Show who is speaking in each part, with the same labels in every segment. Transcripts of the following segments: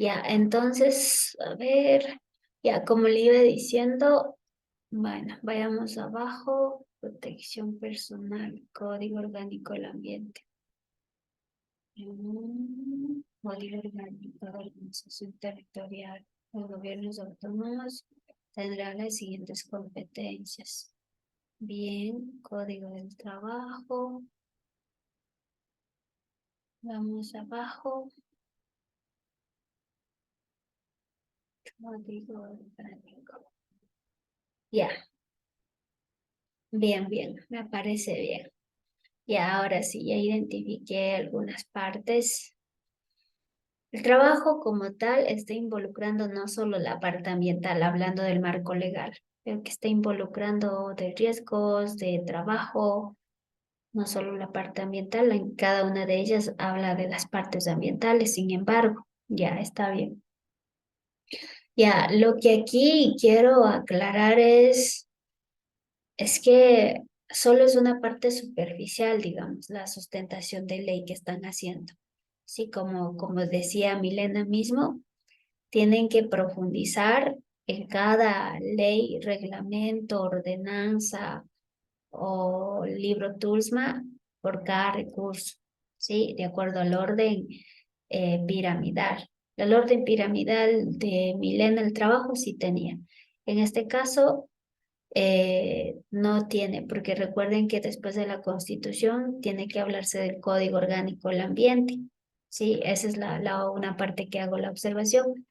Speaker 1: Ya, entonces, a ver, ya, como le iba diciendo, bueno, vayamos abajo, protección personal, código orgánico del ambiente. Código orgánico de organización territorial. Los gobiernos autónomos tendrán las siguientes competencias. Bien, código del trabajo. Vamos abajo. Código orgánico. Ya, bien, bien, me parece bien. Y ahora sí, ya identifiqué algunas partes. El trabajo como tal está involucrando no solo la parte ambiental, hablando del marco legal, pero que está involucrando de riesgos, de trabajo, no solo la parte ambiental, en cada una de ellas habla de las partes ambientales, sin embargo, ya está bien. Ya, lo que aquí quiero aclarar es que solo es una parte superficial, digamos, la sustentación de ley que están haciendo. Sí, como decía Milena mismo, tienen que profundizar en cada ley, reglamento, ordenanza o libro TULSMA por cada recurso, ¿sí? De acuerdo al orden piramidal. El orden piramidal de Milena, el trabajo sí tenía. En este caso, no tiene, porque recuerden que después de la Constitución tiene que hablarse del Código Orgánico del Ambiente. Sí, esa es una parte que hago la observación.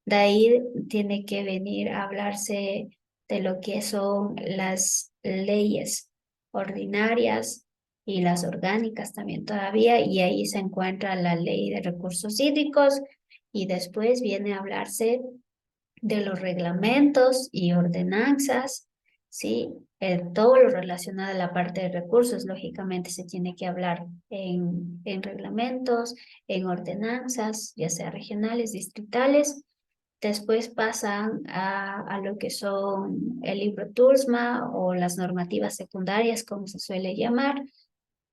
Speaker 1: De ahí tiene que venir a hablarse de lo que son las leyes ordinarias y las orgánicas también todavía, y ahí se encuentra la ley de recursos hídricos, y después viene a hablarse de los reglamentos y ordenanzas, ¿sí? Todo lo relacionado a la parte de recursos, lógicamente se tiene que hablar en reglamentos, en ordenanzas, ya sea regionales, distritales. Después pasan a lo que son el libro TULSMA o las normativas secundarias, como se suele llamar.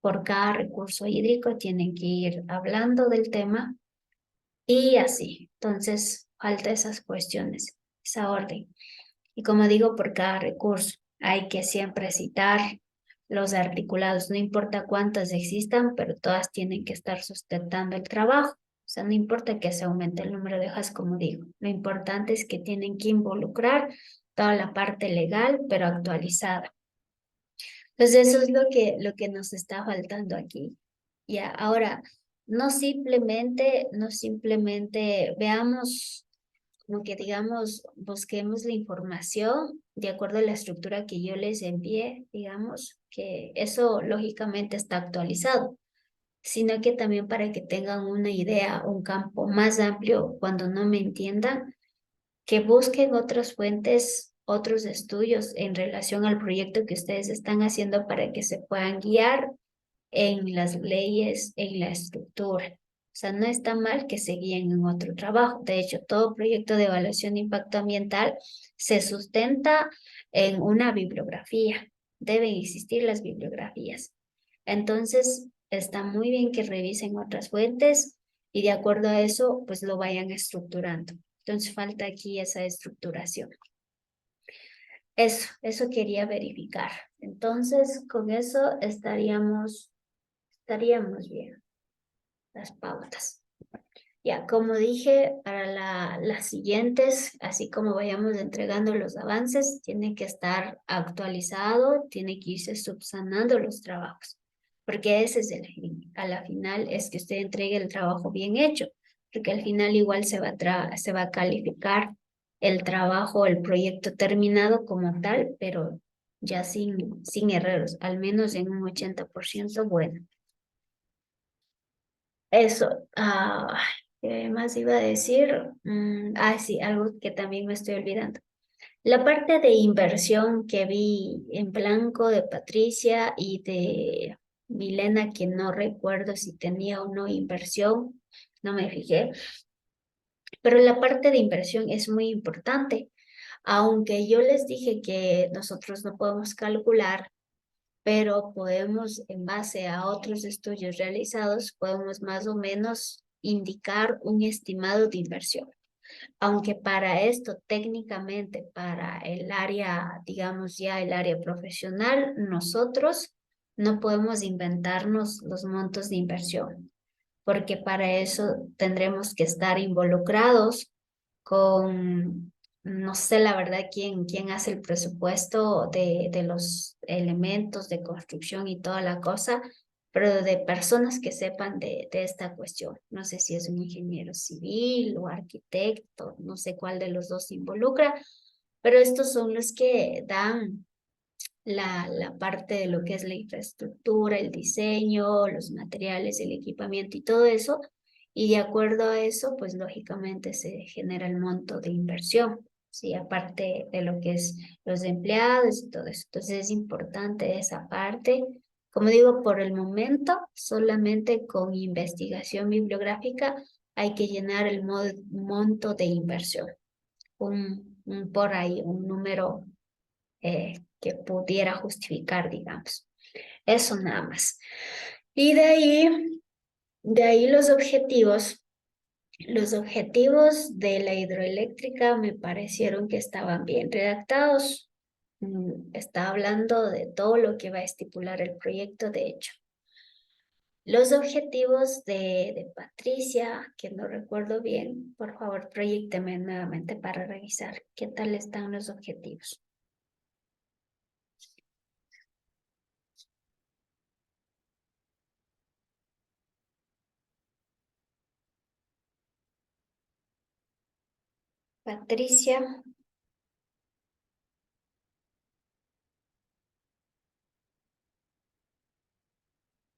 Speaker 1: Por cada recurso hídrico tienen que ir hablando del tema y así. Entonces, falta esas cuestiones, esa orden. Y como digo, por cada recurso hay que siempre citar los articulados, no importa cuántas existan, pero todas tienen que estar sustentando el trabajo. O sea, no importa que se aumente el número de hojas, como digo, lo importante es que tienen que involucrar toda la parte legal, pero actualizada. Entonces, eso es lo que nos está faltando aquí. Ya, ahora, no simplemente veamos, como que digamos, busquemos la información de acuerdo a la estructura que yo les envié, digamos, que eso lógicamente está actualizado, sino que también para que tengan una idea, un campo más amplio cuando no me entiendan, que busquen otras fuentes, otros estudios en relación al proyecto que ustedes están haciendo para que se puedan guiar en las leyes, en la estructura. O sea, no está mal que se guíen en otro trabajo. De hecho, todo proyecto de evaluación de impacto ambiental se sustenta en una bibliografía. Deben existir las bibliografías. Entonces, está muy bien que revisen otras fuentes y de acuerdo a eso, pues lo vayan estructurando. Entonces, falta aquí esa estructuración. Eso quería verificar. Entonces, con eso estaríamos bien, las pautas. Ya, como dije, para las siguientes, así como vayamos entregando los avances, tiene que estar actualizado, tiene que irse subsanando los trabajos, porque ese es el fin. A la final es que usted entregue el trabajo bien hecho, porque al final igual se va a calificar el trabajo, el proyecto terminado como tal, pero ya sin errores, al menos en un 80% bueno. Eso, ¿qué más iba a decir? Sí, algo que también me estoy olvidando. La parte de inversión que vi en blanco de Patricia y de Milena, que no recuerdo si tenía o no inversión, no me fijé, pero la parte de inversión es muy importante. Aunque yo les dije que nosotros no podemos calcular, pero podemos, en base a otros estudios realizados, podemos más o menos indicar un estimado de inversión. Aunque para esto técnicamente, para el área, digamos ya el área profesional, nosotros no podemos inventarnos los montos de inversión, porque para eso tendremos que estar involucrados con, no sé la verdad quién hace el presupuesto de los elementos de construcción y toda la cosa, pero de personas que sepan de esta cuestión. No sé si es un ingeniero civil o arquitecto, no sé cuál de los dos se involucra, pero estos son los que dan la parte de lo que es la infraestructura, el diseño, los materiales, el equipamiento y todo eso. Y de acuerdo a eso, pues lógicamente se genera el monto de inversión, ¿sí? Aparte de lo que es los empleados y todo eso. Entonces es importante esa parte. Como digo, por el momento, solamente con investigación bibliográfica hay que llenar el monto de inversión. Un por ahí, un número que pudiera justificar, digamos. Eso nada más. Y de ahí los objetivos de la hidroeléctrica me parecieron que estaban bien redactados. Está hablando de todo lo que va a estipular el proyecto, de hecho. Los objetivos de Patricia, que no recuerdo bien, por favor, proyecteme nuevamente para revisar qué tal están los objetivos. Patricia,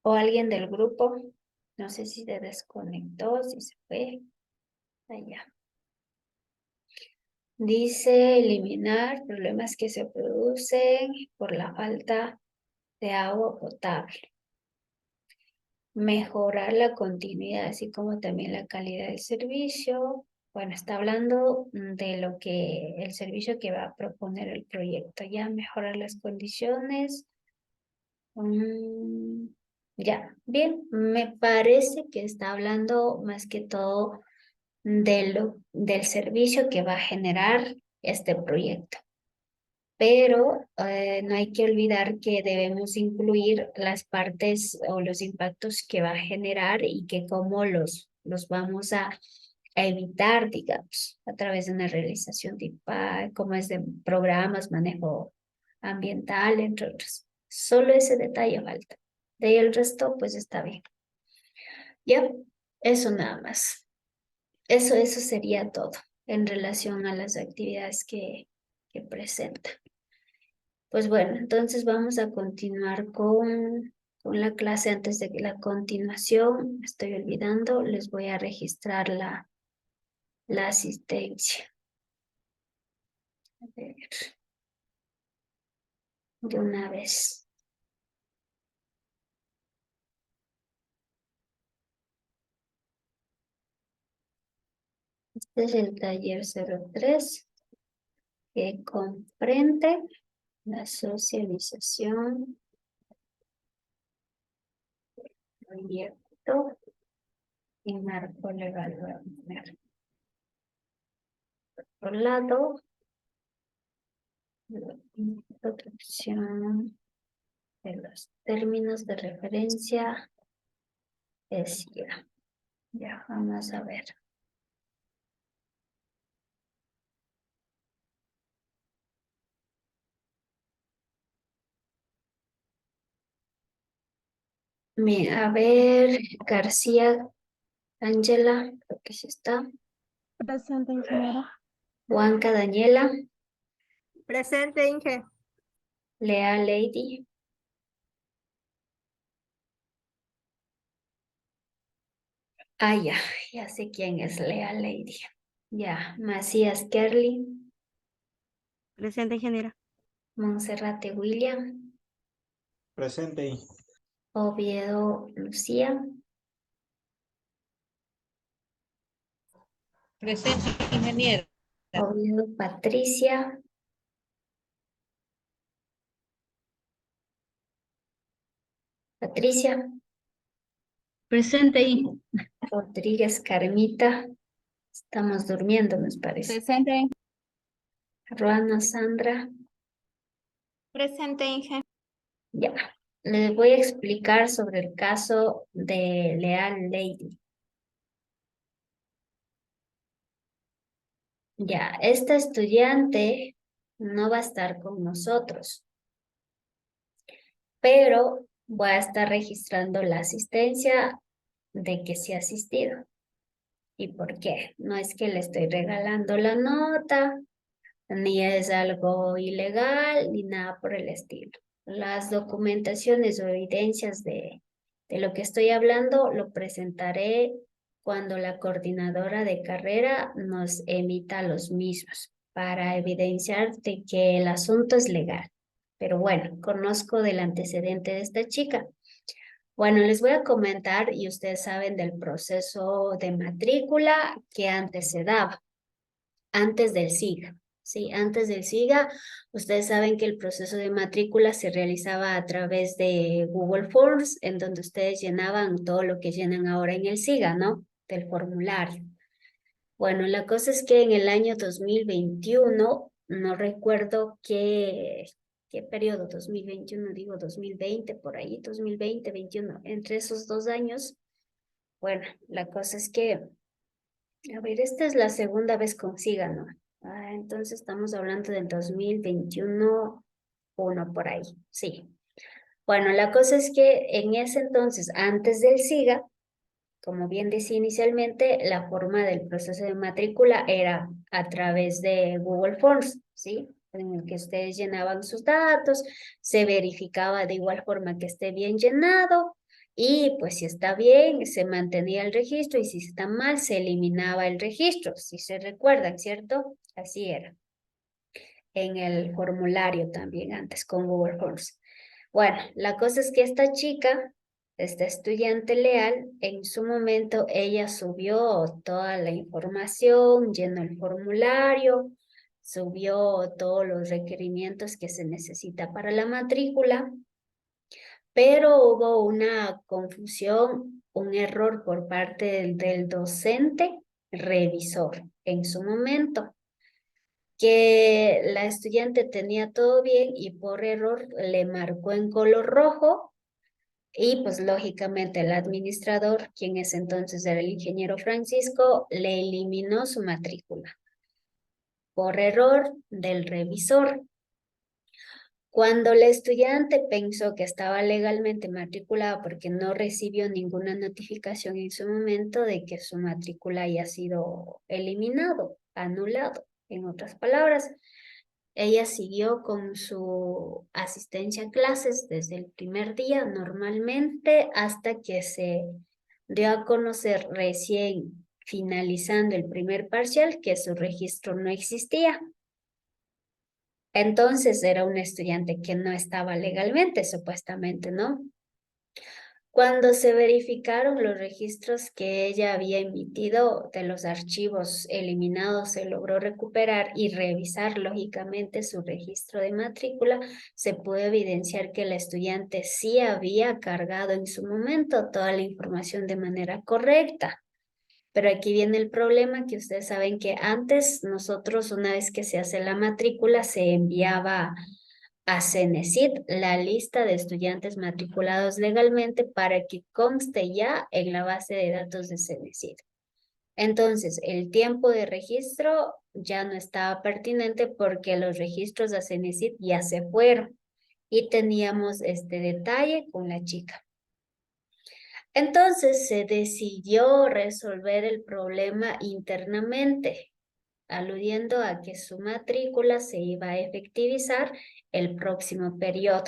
Speaker 1: o alguien del grupo, no sé si se desconectó, si se fue, allá. Dice eliminar problemas que se producen por la falta de agua potable. Mejorar la continuidad, así como también la calidad del servicio. Bueno, está hablando de lo que, el servicio que va a proponer el proyecto. Ya, mejorar las condiciones. Ya, bien, me parece que está hablando más que todo del servicio que va a generar este proyecto. Pero no hay que olvidar que debemos incluir las partes o los impactos que va a generar y que cómo los vamos a evitar, digamos, a través de una realización de como es de programas, manejo ambiental, entre otros. Solo ese detalle falta. De ahí el resto, pues está bien. Ya, eso nada más. Eso sería todo en relación a las actividades que presenta. Pues bueno, entonces vamos a continuar con la clase. Antes de que la continuación, me estoy olvidando, les voy a registrar la asistencia. A ver, de una vez. Este es el taller 03 que comprende la socialización, proyecto y marco legal. Por lado, la introducción de los términos de referencia es ya. Ya, vamos a ver. A ver, García, Ángela, creo que sí está.
Speaker 2: Presente, ingeniera.
Speaker 1: Huanca, Daniela,
Speaker 2: Presente, Inge.
Speaker 1: Lea, Lady. Ah, ya sé quién es Lea, Lady. Ya, Macías, Kerly,
Speaker 2: Presente, ingeniera.
Speaker 1: Monserrate, William,
Speaker 3: Presente.
Speaker 1: Oviedo, Lucía,
Speaker 4: Presente, ingeniero.
Speaker 1: Oviedo, Patricia, Patricia,
Speaker 4: Presente, Inge.
Speaker 1: Rodríguez Carmita. Estamos durmiendo, nos parece.
Speaker 2: Presente, Inge.
Speaker 1: Ruana Sandra.
Speaker 2: Presente, Inge.
Speaker 1: Ya. Les voy a explicar sobre el caso de Leal Lady. Ya, esta estudiante no va a estar con nosotros, pero voy a estar registrando la asistencia de que sí ha asistido. ¿Y por qué? No es que le estoy regalando la nota, ni es algo ilegal, ni nada por el estilo. Las documentaciones o evidencias de lo que estoy hablando lo presentaré cuando la coordinadora de carrera nos emita los mismos para evidenciar de que el asunto es legal. Pero bueno, conozco del antecedente de esta chica. Bueno, les voy a comentar y ustedes saben del proceso de matrícula que antes se daba, antes del SIGA. Sí, antes del SIGA, ustedes saben que el proceso de matrícula se realizaba a través de Google Forms, en donde ustedes llenaban todo lo que llenan ahora en el SIGA, ¿no? Del formulario. Bueno, la cosa es que en el año 2021, no recuerdo qué periodo, 2021, digo 2020, por ahí, 2020, 21, entre esos 2 años, bueno, la cosa es que, a ver, esta es la segunda vez con SIGA, ¿no? Entonces estamos hablando del 2021, uno por ahí, sí. Bueno, la cosa es que en ese entonces, antes del SIGA, como bien decía inicialmente, la forma del proceso de matrícula era a través de Google Forms, ¿sí? En el que ustedes llenaban sus datos, se verificaba de igual forma que esté bien llenado y pues si está bien, se mantenía el registro y si está mal, se eliminaba el registro, si se recuerdan, ¿cierto? Así era. En el formulario también antes con Google Forms. Bueno, la cosa es que esta chica, esta estudiante leal, en su momento ella subió toda la información, llenó el formulario, subió todos los requerimientos que se necesita para la matrícula, pero hubo una confusión, un error por parte del docente revisor en su momento que la estudiante tenía todo bien y por error le marcó en color rojo y pues lógicamente el administrador, quien es entonces era el ingeniero Francisco, le eliminó su matrícula por error del revisor. Cuando la estudiante pensó que estaba legalmente matriculada porque no recibió ninguna notificación en su momento de que su matrícula haya sido eliminado, anulado, en otras palabras, ella siguió con su asistencia a clases desde el primer día normalmente hasta que se dio a conocer recién finalizando el primer parcial que su registro no existía. Entonces era una estudiante que no estaba legalmente, supuestamente, ¿no? Cuando se verificaron los registros que ella había emitido de los archivos eliminados, se logró recuperar y revisar lógicamente su registro de matrícula, se pudo evidenciar que la estudiante sí había cargado en su momento toda la información de manera correcta. Pero aquí viene el problema que ustedes saben que antes nosotros, una vez que se hace la matrícula, se enviaba a CENESID la lista de estudiantes matriculados legalmente para que conste ya en la base de datos de CENESID. Entonces, el tiempo de registro ya no estaba pertinente porque los registros a CENESID ya se fueron y teníamos este detalle con la chica. Entonces se decidió resolver el problema internamente, aludiendo a que su matrícula se iba a efectivizar el próximo periodo.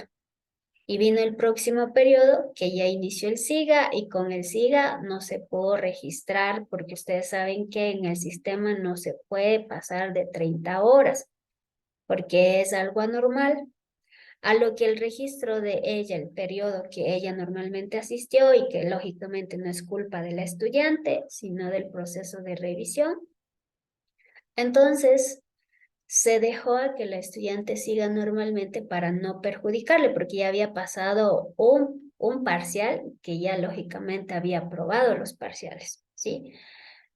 Speaker 1: Y vino el próximo periodo que ya inició el SIGA y con el SIGA no se pudo registrar porque ustedes saben que en el sistema no se puede pasar de 30 horas porque es algo anormal. A lo que el registro de ella, el periodo que ella normalmente asistió y que lógicamente no es culpa de la estudiante, sino del proceso de revisión. Entonces, se dejó a que la estudiante siga normalmente para no perjudicarle, porque ya había pasado un parcial que ya lógicamente había aprobado los parciales, ¿sí?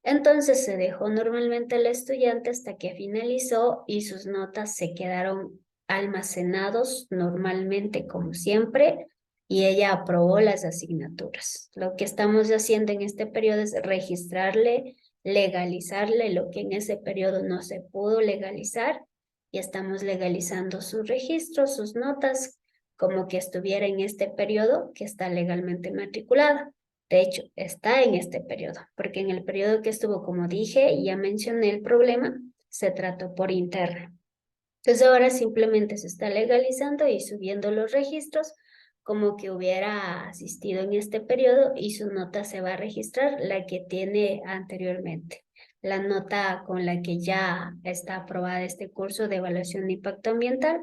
Speaker 1: Entonces se dejó normalmente al estudiante hasta que finalizó y sus notas se quedaron almacenados normalmente como siempre y ella aprobó las asignaturas. Lo que estamos haciendo en este periodo es registrarle, legalizarle lo que en ese periodo no se pudo legalizar y estamos legalizando sus registros, sus notas, como que estuviera en este periodo que está legalmente matriculada. De hecho, está en este periodo, porque en el periodo que estuvo, como dije, y ya mencioné el problema, se trató por interno. Entonces ahora simplemente se está legalizando y subiendo los registros como que hubiera asistido en este periodo y su nota se va a registrar, la que tiene anteriormente. La nota con la que ya está aprobada este curso de evaluación de impacto ambiental.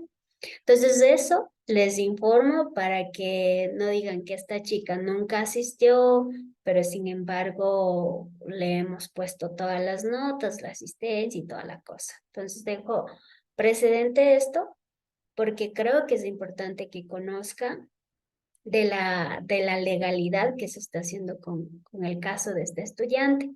Speaker 1: Entonces eso les informo para que no digan que esta chica nunca asistió, pero sin embargo le hemos puesto todas las notas, la asistencia y toda la cosa. Entonces dejo precedente esto porque creo que es importante que conozcan de la legalidad que se está haciendo con el caso de este estudiante.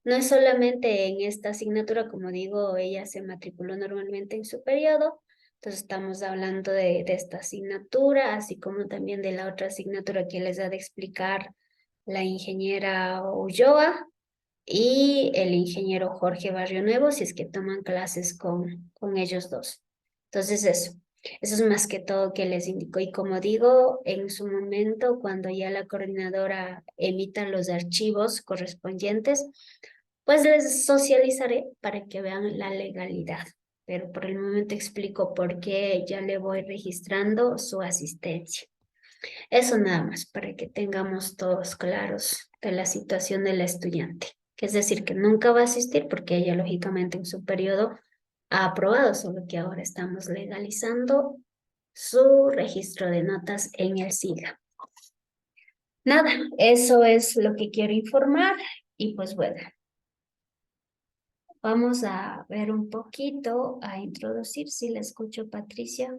Speaker 1: No es solamente en esta asignatura, como digo, ella se matriculó normalmente en su periodo, entonces estamos hablando de esta asignatura, así como también de la otra asignatura que les ha de explicar la ingeniera Ulloa y el ingeniero Jorge Barrio Nuevo, si es que toman clases con ellos dos. Entonces eso es más que todo que les indico. Y como digo, en su momento, cuando ya la coordinadora emita los archivos correspondientes, pues les socializaré para que vean la legalidad. Pero por el momento explico por qué ya le voy registrando su asistencia. Eso nada más, para que tengamos todos claros de la situación de la estudiante. Que es decir, que nunca va a asistir porque ella lógicamente en su periodo ha aprobado, solo que ahora estamos legalizando su registro de notas en el SIGA. Nada, eso es lo que quiero informar y pues bueno, vamos a ver un poquito, a introducir, si la escucho, Patricia.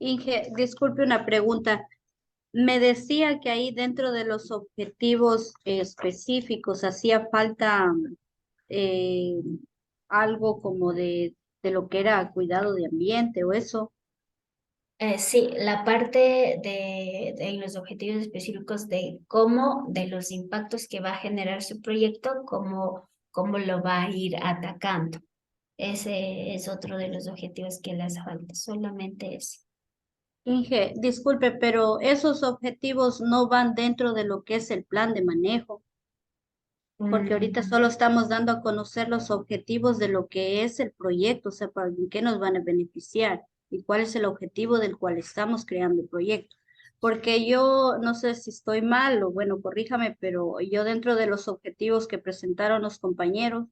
Speaker 4: Inge, disculpe una pregunta. Me decía que ahí dentro de los objetivos específicos hacía falta eh, algo como de lo que era cuidado de ambiente o eso.
Speaker 1: Sí, la parte de los objetivos específicos de cómo, de los impactos que va a generar su proyecto, cómo lo va a ir atacando. Ese es otro de los objetivos que le hace falta, solamente ese.
Speaker 4: Inge, disculpe, pero esos objetivos no van dentro de lo que es el plan de manejo, porque ahorita
Speaker 1: Mm,
Speaker 4: solo estamos dando a conocer los objetivos de lo que es el proyecto, o sea, para qué nos van a beneficiar y cuál es el objetivo del cual estamos creando el proyecto. Porque yo no sé si estoy mal o bueno, corríjame, pero yo dentro de los objetivos que presentaron los compañeros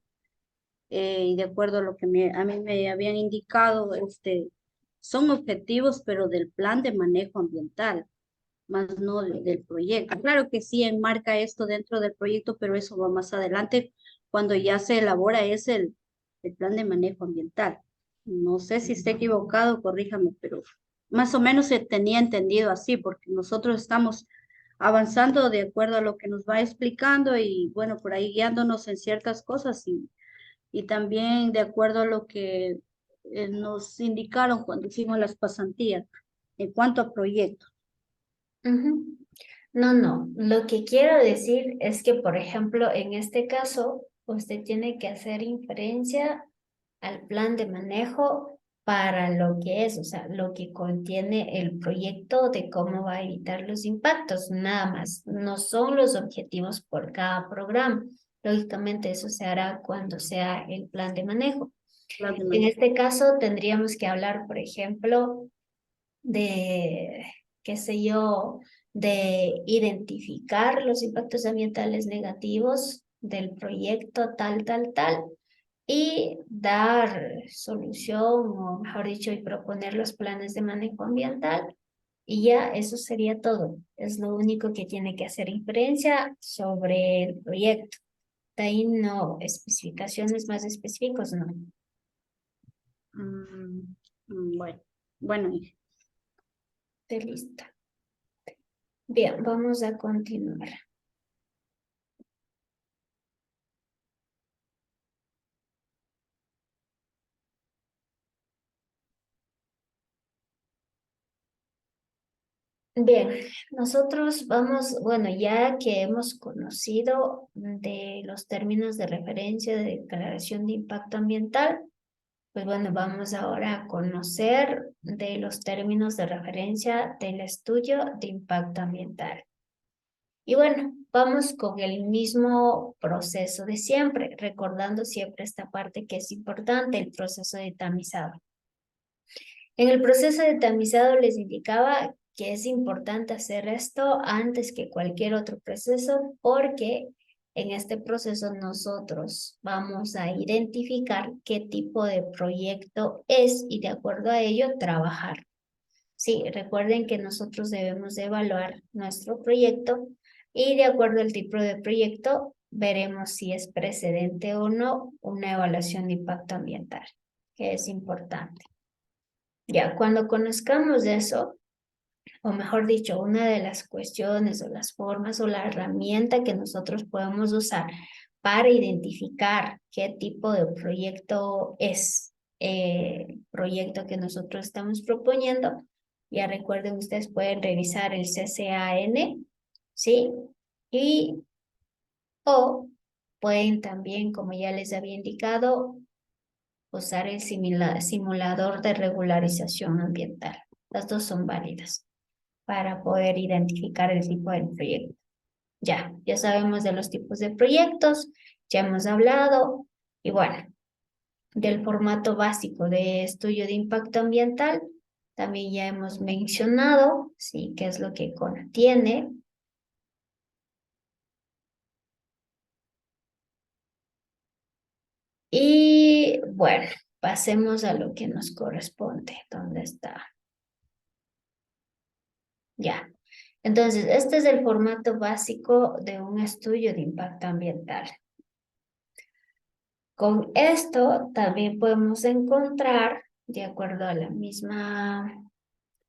Speaker 4: y de acuerdo a lo que a mí me habían indicado, son objetivos, pero del plan de manejo ambiental más no del proyecto. Claro que sí enmarca esto dentro del proyecto, pero eso va más adelante cuando ya se elabora el plan de manejo ambiental. No sé si esté equivocado, corríjame, pero más o menos se tenía entendido así, porque nosotros estamos avanzando de acuerdo a lo que nos va explicando y bueno, por ahí guiándonos en ciertas cosas y también de acuerdo a lo que nos indicaron cuando hicimos las pasantías en cuanto a proyectos.
Speaker 1: ujú. No, no. Lo que quiero decir es que, por ejemplo, en este caso, usted tiene que hacer inferencia al plan de manejo para lo que es, o sea, lo que contiene el proyecto de cómo va a evitar los impactos, nada más. No son los objetivos por cada programa. Lógicamente, eso se hará cuando sea el plan de manejo.
Speaker 4: Plan de
Speaker 1: En
Speaker 4: manejo.
Speaker 1: este caso, tendríamos que hablar, por ejemplo, de, qué sé yo, de identificar los impactos ambientales negativos del proyecto tal, y dar solución, o mejor dicho, y proponer los planes de manejo ambiental. Y ya eso sería todo. Es lo único que tiene que hacer inferencia sobre el proyecto. De ahí no, especificaciones más específicos, no.
Speaker 4: Mm, bueno, bueno,
Speaker 1: Estoy lista. Bien, vamos a continuar. Bien, nosotros vamos, bueno, ya que hemos conocido de los términos de referencia de declaración de impacto ambiental, pues bueno, vamos ahora a conocer de los términos de referencia del estudio de impacto ambiental. Y bueno, vamos con el mismo proceso de siempre, recordando siempre esta parte que es importante, el proceso de tamizado. En el proceso de tamizado les indicaba que es importante hacer esto antes que cualquier otro proceso porque en este proceso nosotros vamos a identificar qué tipo de proyecto es y de acuerdo a ello trabajar. Sí, recuerden que nosotros debemos de evaluar nuestro proyecto y de acuerdo al tipo de proyecto veremos si es precedente o no una evaluación de impacto ambiental, que es importante. Ya, cuando conozcamos eso, o mejor dicho, una de las cuestiones o las formas o la herramienta que nosotros podemos usar para identificar qué tipo de proyecto es el proyecto que nosotros estamos proponiendo, ya recuerden, ustedes pueden revisar el CCAN, ¿sí? Y o pueden también, como ya les había indicado, usar el simulador de regularización ambiental. Las dos son válidas para poder identificar el tipo de proyecto. Ya sabemos de los tipos de proyectos, ya hemos hablado, y bueno, del formato básico de estudio de impacto ambiental, también ya hemos mencionado, sí, qué es lo que contiene. Y bueno, pasemos a lo que nos corresponde. ¿Dónde está? Ya. Entonces, este es el formato básico de un estudio de impacto ambiental. Con esto también podemos encontrar, de acuerdo a la misma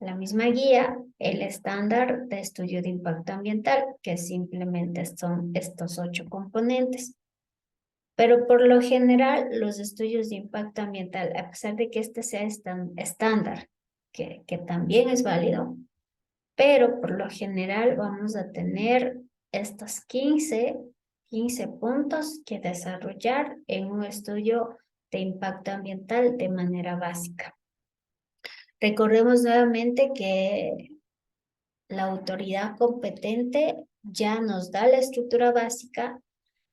Speaker 1: guía, el estándar de estudio de impacto ambiental, que simplemente son estos 8 componentes. Pero por lo general, los estudios de impacto ambiental, a pesar de que este sea estándar, que también es válido, pero por lo general vamos a tener estos 15 puntos que desarrollar en un estudio de impacto ambiental de manera básica. Recordemos nuevamente que la autoridad competente ya nos da la estructura básica,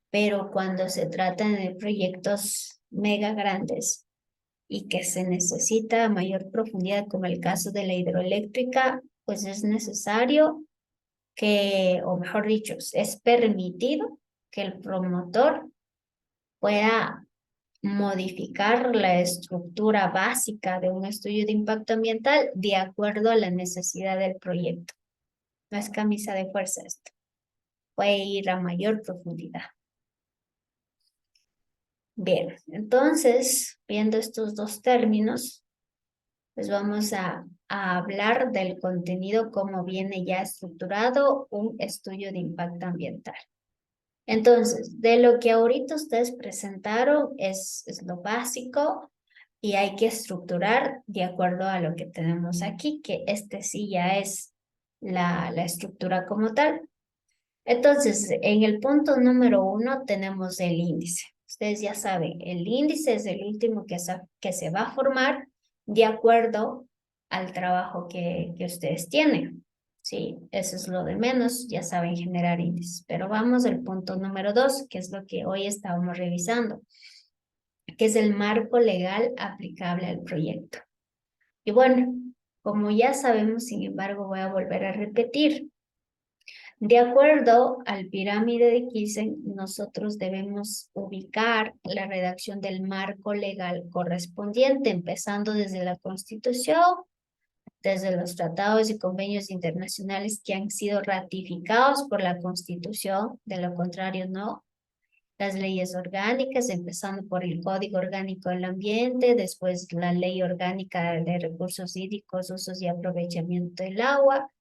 Speaker 1: pero cuando se trata de proyectos mega grandes y que se necesita mayor profundidad, como el caso de la hidroeléctrica, pues es necesario que, o mejor dicho, es permitido que el promotor pueda modificar la estructura básica de un estudio de impacto ambiental de acuerdo a la necesidad del proyecto. No es camisa de fuerza esto. Puede ir a mayor profundidad. Bien, entonces, viendo estos dos términos, pues vamos a hablar del contenido como viene ya estructurado un estudio de impacto ambiental. Entonces, de lo que ahorita ustedes presentaron es lo básico y hay que estructurar de acuerdo a lo que tenemos aquí, que este sí ya es la estructura como tal. Entonces, en el punto número 1 tenemos el índice. Ustedes ya saben, el índice es el último que se va a formar de acuerdo al trabajo que ustedes tienen. Sí, eso es lo de menos, ya saben generar índices. Pero vamos al punto número 2, que es lo que hoy estábamos revisando, que es el marco legal aplicable al proyecto. Y bueno, como ya sabemos, sin embargo, voy a volver a repetir. De acuerdo al pirámide de Kelsen, nosotros debemos ubicar la redacción del marco legal correspondiente, empezando desde la Constitución, desde los tratados y convenios internacionales que han sido ratificados por la Constitución, de lo contrario no. Las leyes orgánicas, empezando por el Código Orgánico del Ambiente, después la Ley Orgánica de Recursos Hídricos, Usos y Aprovechamiento del Agua,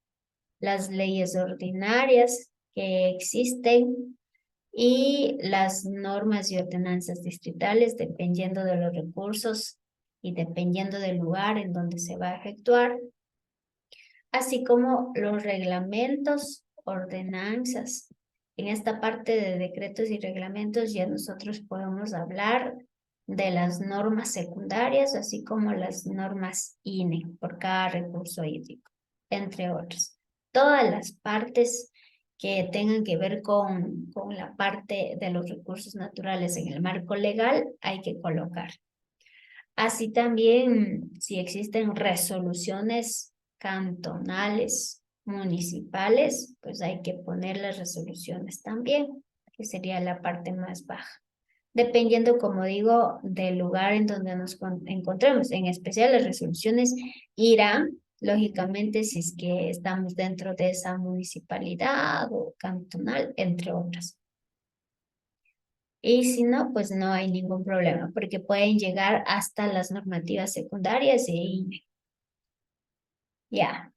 Speaker 1: las leyes ordinarias que existen y las normas y ordenanzas distritales dependiendo de los recursos y dependiendo del lugar en donde se va a efectuar, así como los reglamentos, ordenanzas. En esta parte de decretos y reglamentos ya nosotros podemos hablar de las normas secundarias, así como las normas INE por cada recurso hídrico, entre otras. Todas las partes que tengan que ver con la parte de los recursos naturales en el marco legal hay que colocar. Así también, si existen resoluciones cantonales, municipales, pues hay que poner las resoluciones también, que sería la parte más baja. Dependiendo, como digo, del lugar en donde nos encontremos. En especial, las resoluciones irán, lógicamente, si es que estamos dentro de esa municipalidad o cantonal, entre otras. Y si no, pues no hay ningún problema, porque pueden llegar hasta las normativas secundarias e INE. Ya,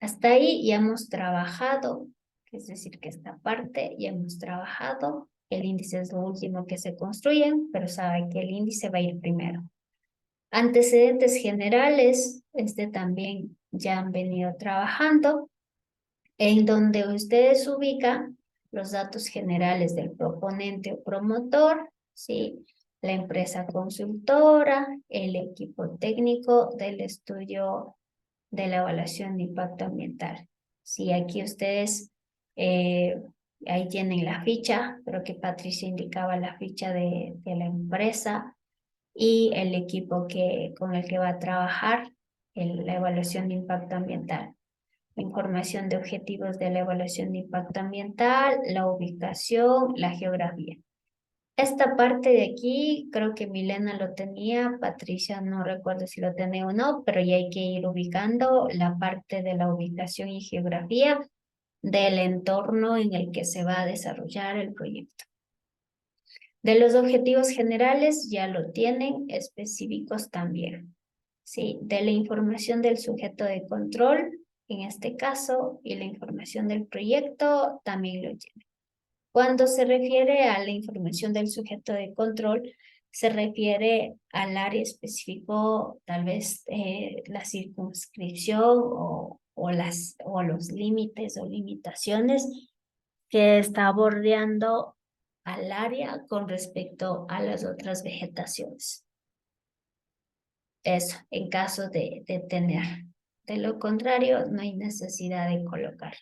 Speaker 1: hasta ahí ya hemos trabajado, es decir, que esta parte ya hemos trabajado. El índice es lo último que se construye, pero saben que el índice va a ir primero. Antecedentes generales, también ya han venido trabajando, en donde ustedes ubican los datos generales del proponente o promotor, ¿sí? La empresa consultora, el equipo técnico del estudio de la evaluación de impacto ambiental. Sí, aquí ustedes, ahí tienen la ficha, creo que Patricia indicaba la ficha de la empresa y el equipo con el que va a trabajar en la evaluación de impacto ambiental. Información de objetivos de la evaluación de impacto ambiental, la ubicación, la geografía. Esta parte de aquí, creo que Milena lo tenía, Patricia no recuerdo si lo tenía o no, pero ya hay que ir ubicando la parte de la ubicación y geografía del entorno en el que se va a desarrollar el proyecto. De los objetivos generales ya lo tienen, específicos también. Sí, de la información del sujeto de control, en este caso, y la información del proyecto también lo tienen. Cuando se refiere a la información del sujeto de control, se refiere al área específico, tal vez la circunscripción o los límites o limitaciones que está bordeando al área con respecto a las otras vegetaciones. Eso, en caso de tener. De lo contrario, no hay necesidad de colocar.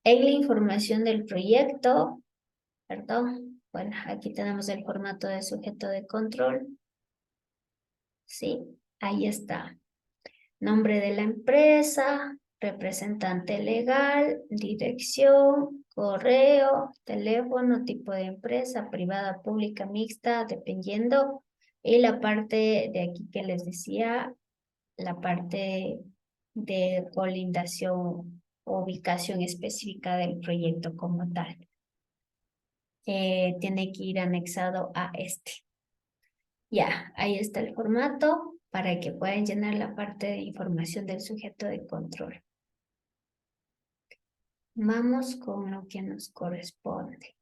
Speaker 1: En la información del proyecto, perdón, bueno, aquí tenemos el formato de sujeto de control. Sí, ahí está. Nombre de la empresa, representante legal, dirección, correo, teléfono, tipo de empresa, privada, pública, mixta, dependiendo. Y la parte de aquí que les decía, la parte de colindación o ubicación específica del proyecto como tal. Tiene que ir anexado a este. Ya, ahí está el formato para que puedan llenar la parte de información del sujeto de control. Vamos con lo que nos corresponde.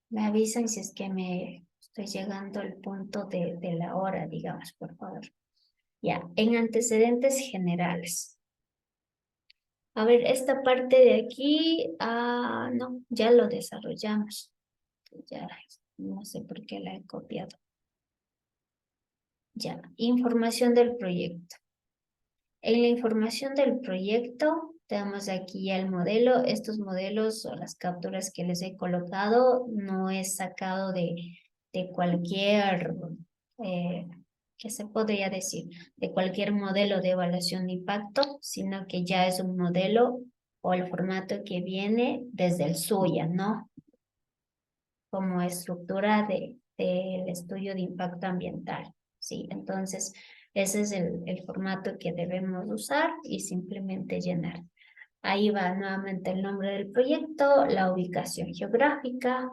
Speaker 1: Me avisan si es que me estoy llegando al punto de la hora, digamos, por favor. Ya, en antecedentes generales. A ver, esta parte de aquí, no, ya lo desarrollamos. Ya, no sé por qué la he copiado. Ya, información del proyecto. En la información del proyecto, tenemos aquí ya el modelo. Estos modelos o las capturas que les he colocado no es sacado de cualquier, ¿qué se podría decir? De cualquier modelo de evaluación de impacto, sino que ya es un modelo o el formato que viene desde el SUYA, ¿no? Como estructura del estudio de impacto ambiental, ¿sí? Entonces, ese es el formato que debemos usar y simplemente llenar. Ahí va nuevamente el nombre del proyecto, la ubicación geográfica,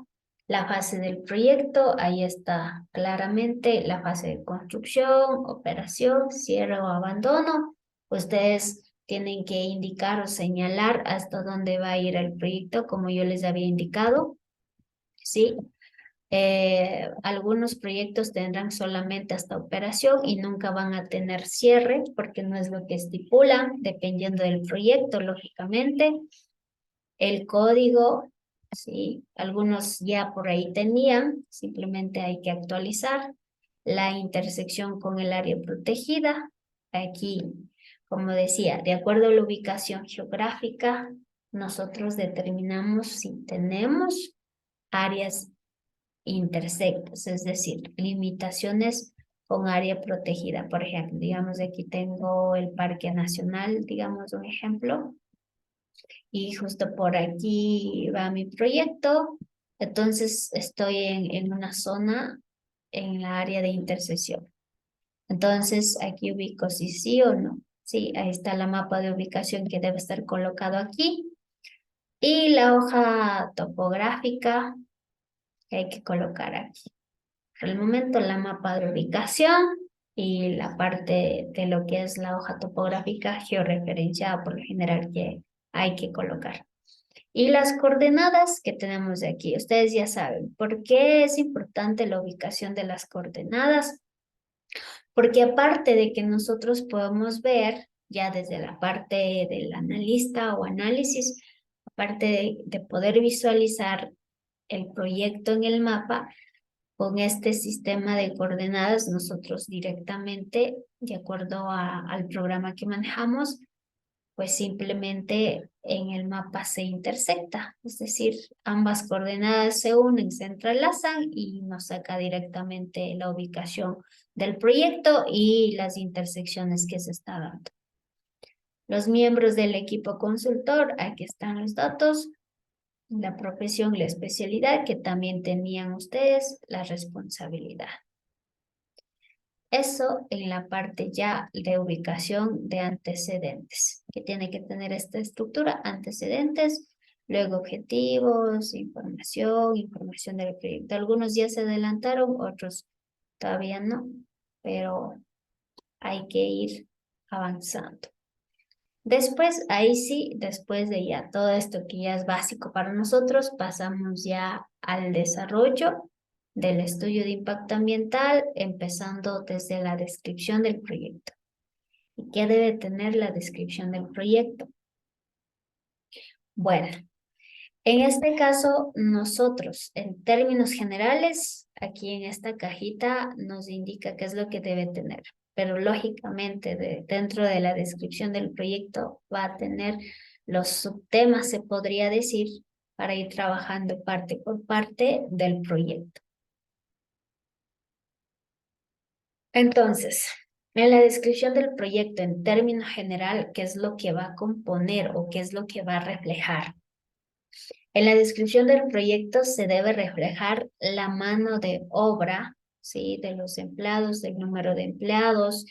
Speaker 1: la fase del proyecto, ahí está claramente la fase de construcción, operación, cierre o abandono, Ustedes tienen que indicar o señalar hasta dónde va a ir el proyecto, como yo les había indicado, ¿sí? Algunos proyectos tendrán solamente hasta operación y nunca van a tener cierre porque no es lo que estipulan, dependiendo del proyecto, lógicamente. El código, sí, algunos ya por ahí tenían, simplemente hay que actualizar. La intersección con el área protegida, aquí, como decía, de acuerdo a la ubicación geográfica, nosotros determinamos si tenemos áreas intersectas, es decir, limitaciones con área protegida. Por ejemplo, digamos, aquí tengo el Parque Nacional, digamos un ejemplo, y justo por aquí va mi proyecto. Entonces estoy en una zona en la área de intersección. Entonces aquí ubico si sí o no. Sí, ahí está la mapa de ubicación que debe estar colocado aquí. Y la hoja topográfica que hay que colocar aquí. Por el momento la mapa de ubicación y la parte de lo que es la hoja topográfica georreferenciada por lo general que hay que colocar. Y las coordenadas que tenemos de aquí, ustedes ya saben, ¿por qué es importante la ubicación de las coordenadas? Porque aparte de que nosotros podemos ver ya desde la parte del analista o análisis, aparte de poder visualizar el proyecto en el mapa, con este sistema de coordenadas, nosotros directamente, de acuerdo al programa que manejamos, pues simplemente en el mapa se intersecta, es decir, ambas coordenadas se unen, se entrelazan y nos saca directamente la ubicación del proyecto y las intersecciones que se está dando. Los miembros del equipo consultor, aquí están los datos, la profesión, la especialidad que también tenían ustedes, la responsabilidad. Eso en la parte ya de ubicación de antecedentes, que tiene que tener esta estructura, antecedentes, luego objetivos, información del proyecto. Algunos ya se adelantaron, otros todavía no, pero hay que ir avanzando. Después, ahí sí, después de ya todo esto que ya es básico para nosotros, pasamos ya al desarrollo del estudio de impacto ambiental, empezando desde la descripción del proyecto. ¿Y qué debe tener la descripción del proyecto? Bueno, en este caso, nosotros, en términos generales, aquí en esta cajita nos indica qué es lo que debe tener. Pero lógicamente, dentro de la descripción del proyecto va a tener los subtemas, se podría decir, para ir trabajando parte por parte del proyecto. Entonces, en la descripción del proyecto, en términos general, ¿qué es lo que va a componer o qué es lo que va a reflejar? En la descripción del proyecto se debe reflejar la mano de obra, ¿sí? De los empleados, del número de empleados,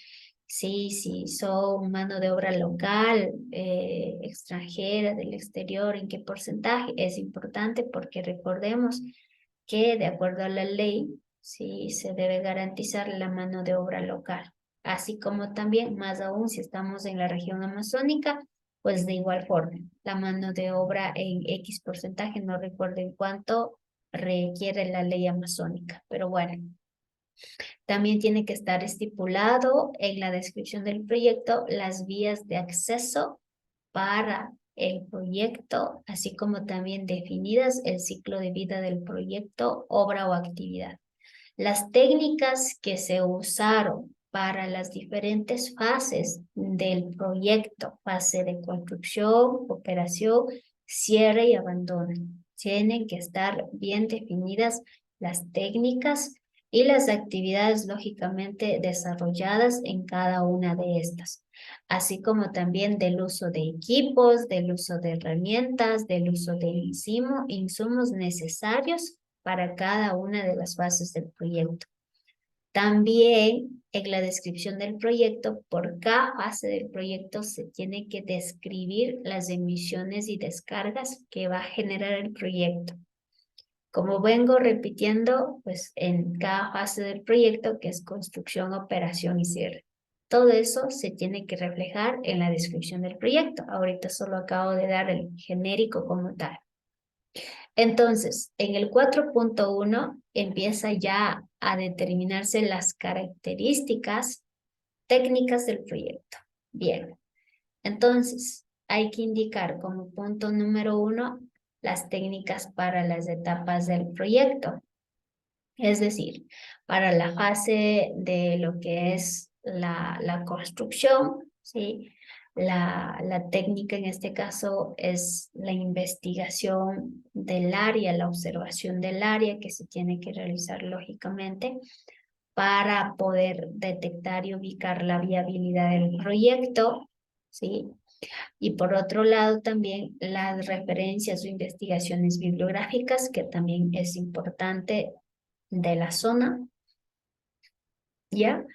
Speaker 1: sí, si son mano de obra local, extranjera, del exterior, en qué porcentaje. Es importante porque recordemos que de acuerdo a la ley, sí, se debe garantizar la mano de obra local, así como también, más aún si estamos en la región amazónica, pues de igual forma, la mano de obra en X porcentaje, no recuerdo en cuánto requiere la ley amazónica, pero bueno, también tiene que estar estipulado en la descripción del proyecto las vías de acceso para el proyecto, así como también definidas el ciclo de vida del proyecto, obra o actividad. Las técnicas que se usaron para las diferentes fases del proyecto, fase de construcción, operación, cierre y abandono. Tienen que estar bien definidas las técnicas y las actividades lógicamente desarrolladas en cada una de estas, así como también del uso de equipos, del uso de herramientas, del uso de insumos necesarios para cada una de las fases del proyecto. También en la descripción del proyecto, por cada fase del proyecto se tiene que describir las emisiones y descargas que va a generar el proyecto. Como vengo repitiendo, pues en cada fase del proyecto, que es construcción, operación y cierre. Todo eso se tiene que reflejar en la descripción del proyecto. Ahorita solo acabo de dar el genérico como tal. Entonces, en el 4.1 empieza ya a determinarse las características técnicas del proyecto. Bien, entonces hay que indicar como punto número 1 las técnicas para las etapas del proyecto. Es decir, para la fase de lo que es la construcción, ¿sí? La técnica en este caso es la investigación del área, la observación del área que se tiene que realizar lógicamente para poder detectar y ubicar la viabilidad del proyecto, ¿sí? Y por otro lado también las referencias o investigaciones bibliográficas, que también es importante de la zona, ¿ya?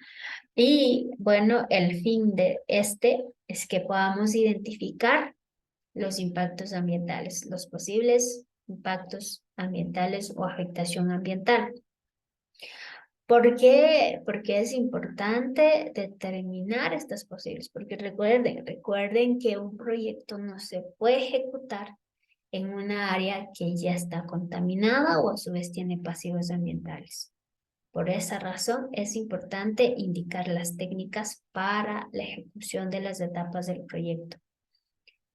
Speaker 1: Y bueno, el fin de este es que podamos identificar los impactos ambientales, los posibles impactos ambientales o afectación ambiental. ¿Por qué? Porque es importante determinar estas posibles, porque recuerden que un proyecto no se puede ejecutar en una área que ya está contaminada o a su vez tiene pasivos ambientales. Por esa razón es importante indicar las técnicas para la ejecución de las etapas del proyecto.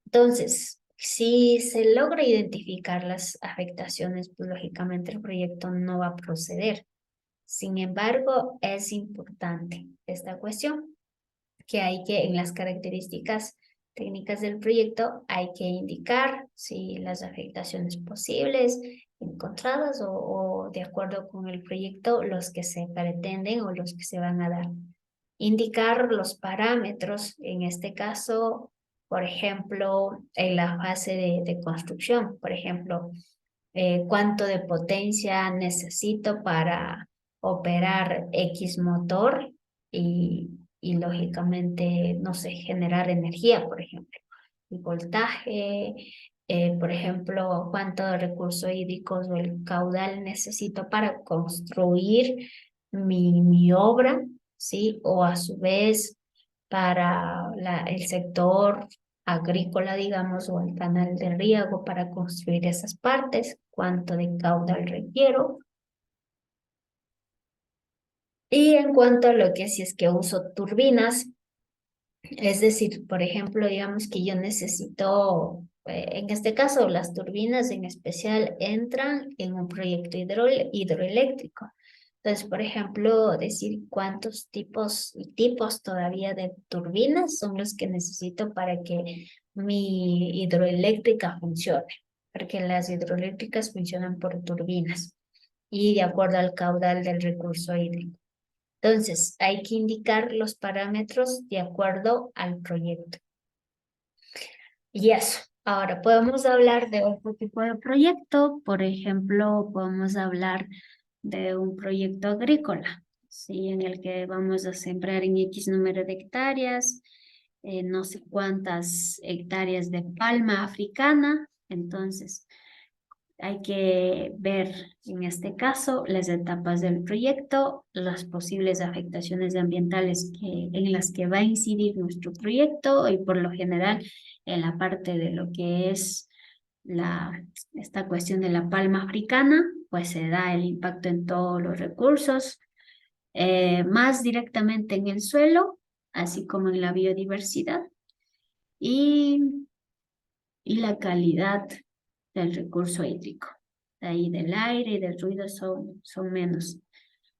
Speaker 1: Entonces, si se logra identificar las afectaciones, pues lógicamente el proyecto no va a proceder. Sin embargo, es importante esta cuestión, que hay que, en las características técnicas del proyecto, hay que indicar si las afectaciones posibles, encontradas o de acuerdo con el proyecto, los que se pretenden o los que se van a dar. Indicar los parámetros, en este caso, por ejemplo, en la fase de construcción, por ejemplo, cuánto de potencia necesito para operar X motor y lógicamente, no sé, generar energía, por ejemplo. El voltaje, por ejemplo, cuánto de recursos hídricos o el caudal necesito para construir mi obra, ¿sí? O a su vez para el sector agrícola, digamos, o el canal de riego para construir esas partes, cuánto de caudal requiero. Y en cuanto a lo que si es que uso turbinas, es decir, por ejemplo, digamos que yo necesito, en este caso, las turbinas en especial entran en un proyecto hidroeléctrico. Entonces, por ejemplo, decir cuántos tipos todavía de turbinas son los que necesito para que mi hidroeléctrica funcione, porque las hidroeléctricas funcionan por turbinas y de acuerdo al caudal del recurso hídrico. Entonces, hay que indicar los parámetros de acuerdo al proyecto. Y eso. Ahora, podemos hablar de otro tipo de proyecto. Por ejemplo, podemos hablar de un proyecto agrícola, ¿sí? En el que vamos a sembrar en X número de hectáreas, no sé cuántas hectáreas de palma africana. Entonces, hay que ver en este caso las etapas del proyecto, las posibles afectaciones ambientales en las que va a incidir nuestro proyecto y por lo general en la parte de lo que es esta cuestión de la palma africana, pues se da el impacto en todos los recursos, más directamente en el suelo, así como en la biodiversidad y la calidad del recurso hídrico. De ahí del aire y del ruido son menos.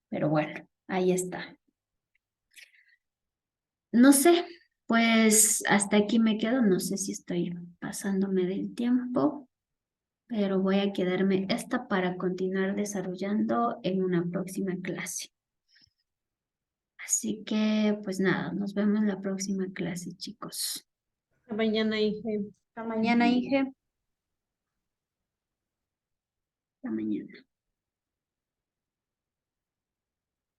Speaker 1: Pero bueno, ahí está. No sé, pues hasta aquí me quedo. No sé si estoy pasándome del tiempo, pero voy a quedarme esta para continuar desarrollando en una próxima clase. Así que, pues nada, nos vemos en la próxima clase, chicos.
Speaker 2: Hasta mañana, Inge.
Speaker 4: Hasta mañana, Inge.
Speaker 1: Hasta mañana.